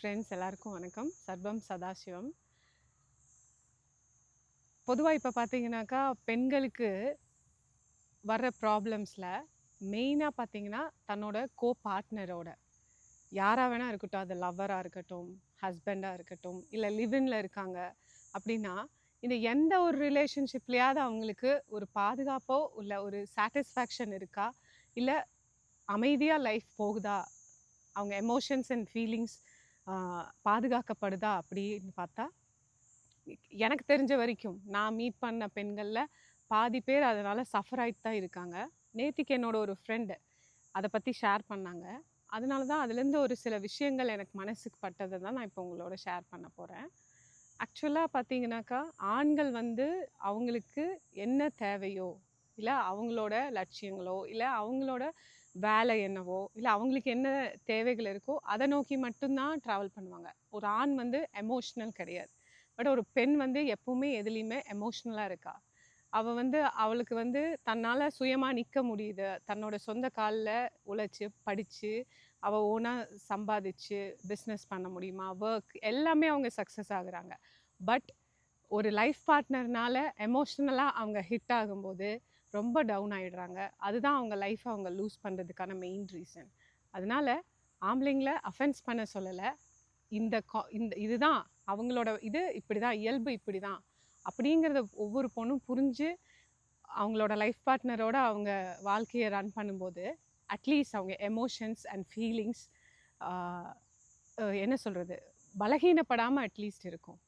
Friends எல்லாருக்கும் வணக்கம். சர்வம் சதாசிவம். பொதுவாக இப்போ பார்த்தீங்கன்னாக்கா பெண்களுக்கு வர்ற ப்ராப்ளம்ஸில் மெயினாக பார்த்தீங்கன்னா தன்னோட பார்ட்னரோட யாராக வேணால் இருக்கட்டும், அது லவ்வராக இருக்கட்டும், ஹஸ்பண்டாக இருக்கட்டும், இல்லை லிவின்ல இருக்காங்க அப்படின்னா, இந்த எந்த ஒரு ரிலேஷன்ஷிப்லேயாவது அவங்களுக்கு ஒரு பாதுகாப்போ இல்லை ஒரு சாட்டிஸ்ஃபேக்ஷன் இருக்கா, இல்லை அமைதியாக லைஃப் போகுதா, அவங்க எமோஷன்ஸ் அண்ட் ஃபீலிங்ஸ் பாதுகாக்கப்படுதா அப்படின்னு பார்த்தா, எனக்கு தெரிஞ்ச வரைக்கும் நான் மீட் பண்ண பெண்களில் பாதி பேர் அதனால் சஃபர் ஆகிட்டு தான் இருக்காங்க. நேத்திக்கு என்னோட ஒரு ஃப்ரெண்டு அதை பற்றி ஷேர் பண்ணாங்க. அதனால தான் அதுலேருந்து ஒரு சில விஷயங்கள் எனக்கு மனசுக்கு பட்டதை தான் நான் இப்போ உங்களோட ஷேர் பண்ண போகிறேன். ஆக்சுவலாக பார்த்தீங்கன்னாக்கா ஆண்கள் அவங்களுக்கு என்ன தேவையோ, இல்லை அவங்களோட லட்சியங்களோ, இல்லை அவங்களோட வேலை என்னவோ, இல்லை அவங்களுக்கு என்ன தேவைகள் இருக்கோ அதை நோக்கி மட்டும்தான் ட்ராவல் பண்ணுவாங்க. ஒரு ஆண் எமோஷ்னல் கிடையாது. பட் ஒரு பெண் எப்பவுமே எதுலேயுமே எமோஷ்னலாக இருக்கா. அவளுக்கு தன்னால் சுயமாக நிற்க முடியுது, தன்னோட சொந்த காலில் உழைச்சி படித்து அவள் ஓனாக சம்பாதிச்சு பிஸ்னஸ் பண்ண முடியுமா, ஒர்க் எல்லாமே அவங்க சக்ஸஸ் ஆகுறாங்க. பட் ஒரு லைஃப் பார்ட்னர்னால எமோஷ்னலாக அவங்க ஹிட் ஆகும்போது ரொம்ப டவுன் ஆகிடுறாங்க. அதுதான் அவங்க லைஃப்பை அவங்க லூஸ் பண்ணுறதுக்கான மெயின் ரீசன். அதனால் ஆம்பளைங்களை அஃபென்ஸ் பண்ண சொல்லலை. இதுதான் அவங்களோட இப்படி தான் இயல்பு, இப்படி தான் அப்படிங்கிறத ஒவ்வொரு பொண்ணும் புரிஞ்சு அவங்களோட லைஃப் பார்ட்னரோட அவங்க வாழ்க்கையை ரன் பண்ணும்போது அட்லீஸ்ட் அவங்க எமோஷன்ஸ் அண்ட் ஃபீலிங்ஸ் என்ன சொல்கிறது, பலகீனப்படாமல் அட்லீஸ்ட் இருக்கும்.